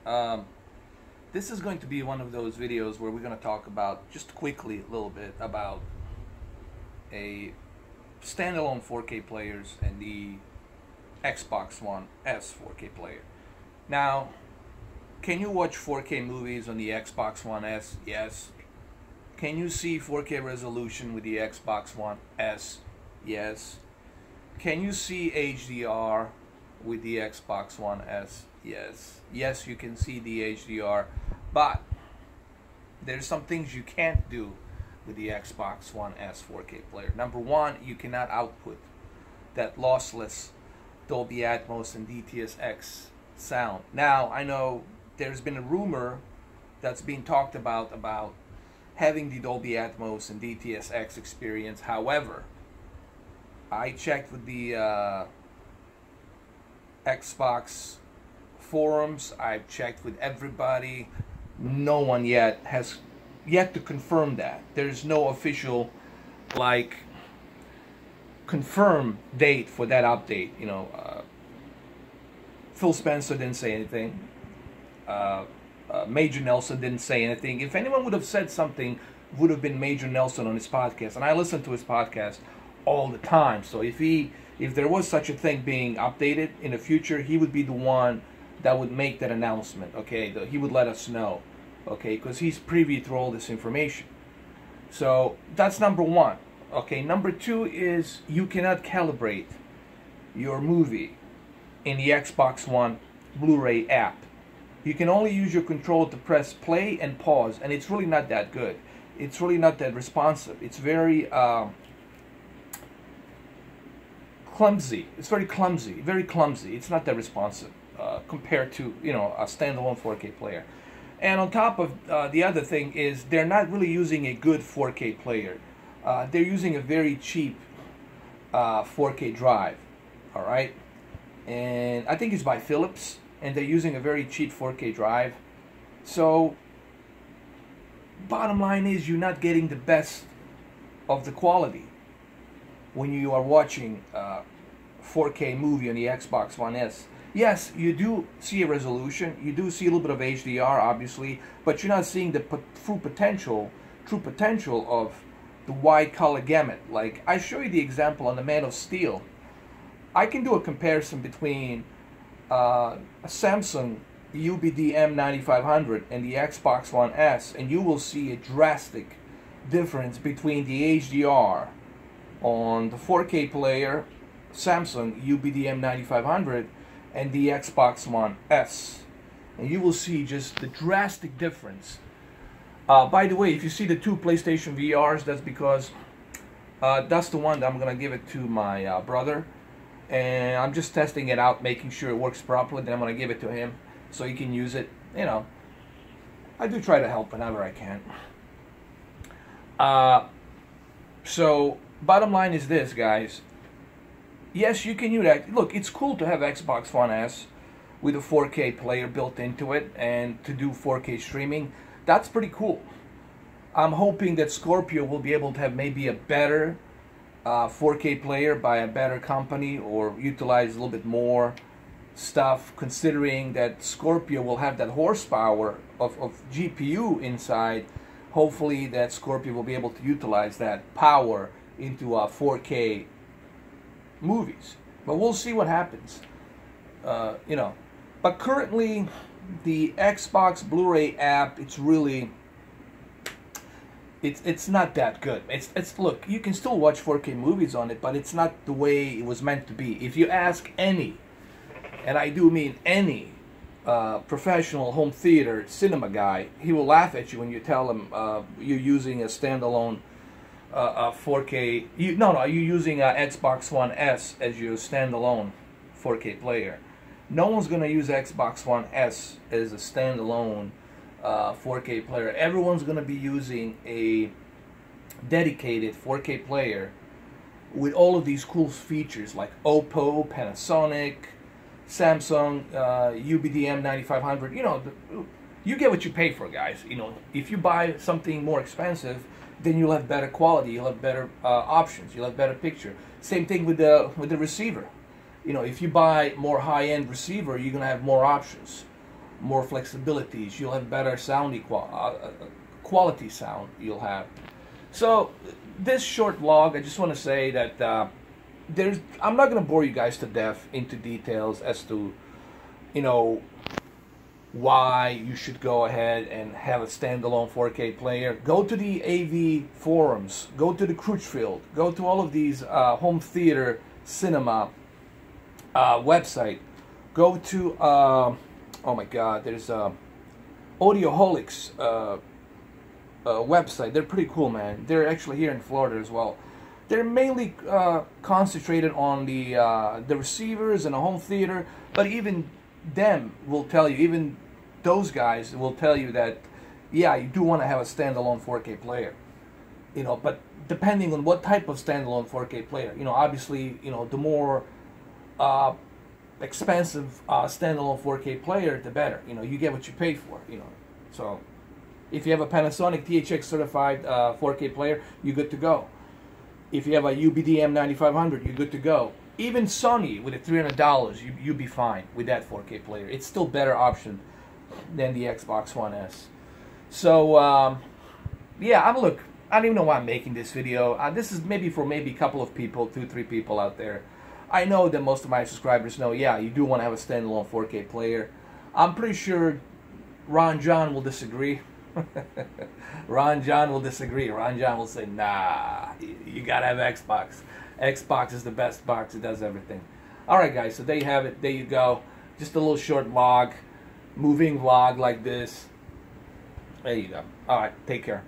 Um, this is going to be one of those videos where we're going to talk about, just quickly, a little bit about a standalone 4K players and the Xbox One S 4K player. Now, can you watch 4K movies on the Xbox One S? Yes. Can you see 4K resolution with the Xbox One S? Yes. Can you see HDR with the Xbox One S? Yes. Yes, you can see the HDR, but there's some things you can't do with the Xbox One S 4K player. Number one, you cannot output that lossless Dolby Atmos and DTS:X sound. Now, I know there's been a rumor that's being talked about having the Dolby Atmos and DTS:X experience. However, I checked with the Xbox forums. I've checked with everybody. No one yet has yet to confirm that. There's no official like confirm date for that update. Phil Spencer didn't say anything. Major Nelson didn't say anything. If anyone would have said something, would have been Major Nelson on his podcast, and I listen to his podcast all the time. So if there was such a thing being updated in the future, he would be the one that would make that announcement. Okay, he would let us know. Okay, because he's privy to all this information. So that's number one. Okay, number two is you cannot calibrate your movie in the Xbox One Blu-ray app. You can only use your controller to press play and pause, and it's really not that good. It's really not that responsive. It's very clumsy. It's very clumsy. Very clumsy. It's not that responsive compared to a standalone 4K player. And on top of the other thing is they're not really using a good 4K player. They're using a very cheap 4K drive. All right, and I think it's by Philips, and they're using a very cheap 4K drive. So bottom line is you're not getting the best of the quality when you are watching 4K movie on the Xbox One S. Yes, you do see a resolution, you do see a little bit of HDR, obviously, but you're not seeing the true potential of the wide color gamut. Like I show you the example on the Man of Steel. I can do a comparison between a Samsung UBD M9500 and the Xbox One S, and you will see a drastic difference between the HDR on the 4K player Samsung UBD M9500 and the Xbox One S, and you will see just the drastic difference. By the way, if you see the two PlayStation VRs, that's because that's the one that I'm gonna give it to my brother, and I'm just testing it out, making sure it works properly. Then I'm gonna give it to him so he can use it. I do try to help whenever I can. So bottom line is this, guys. Yes, you can use that. Look, it's cool to have Xbox One S with a 4K player built into it and to do 4K streaming. That's pretty cool. I'm hoping that Scorpio will be able to have maybe a better 4K player by a better company, or utilize a little bit more stuff, considering that Scorpio will have that horsepower of GPU inside. Hopefully that Scorpio will be able to utilize that power into 4K movies, but we'll see what happens. But currently the Xbox Blu-ray app, it's not that good. Look, you can still watch 4K movies on it, but it's not the way it was meant to be. If you ask any, and I do mean any, professional home theater cinema guy, he will laugh at you when you tell him you're using a standalone 4K. You're using a Xbox One S as your standalone 4K player. No one's gonna use Xbox One S as a standalone 4K player. Everyone's gonna be using a dedicated 4K player with all of these cool features like Oppo, Panasonic, Samsung, UBD M9500. You get what you pay for, guys. If you buy something more expensive, then you'll have better quality, you'll have better options, you'll have better picture. Same thing with the receiver. If you buy more high-end receiver, you're gonna have more options. more flexibilities. You'll have better sound quality sound you'll have. So this short vlog, I just want to say that I'm not going to bore you guys to death into details as to, you know, why you should go ahead and have a standalone 4K player. Go to the AV forums, go to the Crutchfield, go to all of these home theater cinema website. Go to oh my god, there's Audioholics website. They're pretty cool, man. They're actually here in Florida as well. They're mainly concentrated on the receivers and the home theater, but even them will tell you, even those guys will tell you that, yeah, you do want to have a standalone 4K player, you know, but depending on what type of standalone 4K player, you know, obviously, you know, the more expensive standalone 4K player, the better, you know, you get what you pay for, you know. So if you have a Panasonic THX certified 4K player, you're good to go. If you have a UBD M9500, you're good to go. Even Sony with a $300, you'd be fine with that 4K player. It's still better option than the Xbox One S. So yeah, look, I don't even know why I'm making this video. This is maybe for a couple of people, 2-3 people out there. I know that most of my subscribers know, yeah, you do want to have a standalone 4K player. I'm pretty sure Ron John will disagree. Ron John will disagree. Ron John will say, nah, you gotta have Xbox. Xbox is the best box. It does everything. Alright guys, so there you have it. There you go. Just a little short vlog. Moving vlog like this. There you go. Alright, take care.